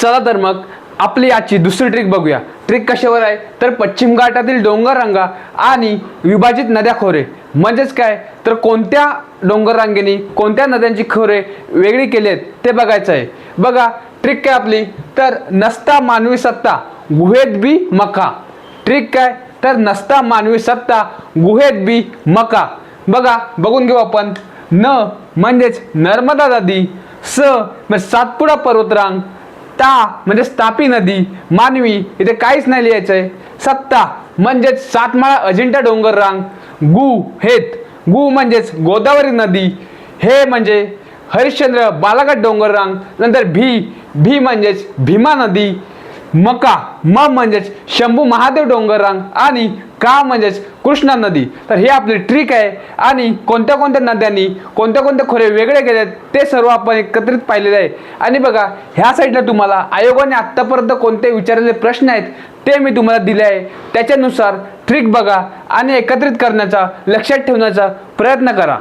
चला तर मग आपली आजची दुसरी ट्रिक बघूया। ट्रिक कशावर आहे तर पश्चिम घाटातील डोंगर रांगा आणि विभाजित नद्या खोरे म्हणजेच काय तर कोणत्या डोंगर रांगेने कोणत्या नद्यांची खोरे वेगळी केली आहेत ते बघायचं आहे। बघा ट्रिक काय आपली तर नसता मानवी सत्ता गुहेत बी मका। ट्रिक काय तर नसता मानवी सत्ता गुहेत बी मका। बघा बघून घेऊ आपण। न म्हणजेच नर्मदा नदी, स म्हणजे सातपुडा पर्वतरांग, ता म्हणजे तापी नदी, मानवी इथे काहीच नाही लिहायचंय, सत्ता म्हणजेच सातमाळा अजिंठा डोंगर रांग, गु हेत, गु म्हणजेच गोदावरी नदी, हे म्हणजे हरिश्चंद्र बालाघाट डोंगर रांग, नंतर भी भी म्हणजेच भीमा नदी, मका म म्हणजेच शंभू महादेव डोंगर रांग आणि का म्हणजेच कृष्णा नदी। तर ही आपली ट्रिक आहे आणि कोणत्या कोणत्या नद्यांनी कोणत्या कोणत्या खोरे वेगळे केलेत ते सर्व आपण एकत्रित पाहिलेले आहे। आणि बघा ह्या साईडला तुम्हाला आयोगाने आत्तापर्यंत कोणते विचारलेले प्रश्न आहेत ते मी तुम्हाला दिले आहे, त्याच्यानुसार ट्रिक बघा आणि एकत्रित करण्याचा लक्षात ठेवण्याचा प्रयत्न करा।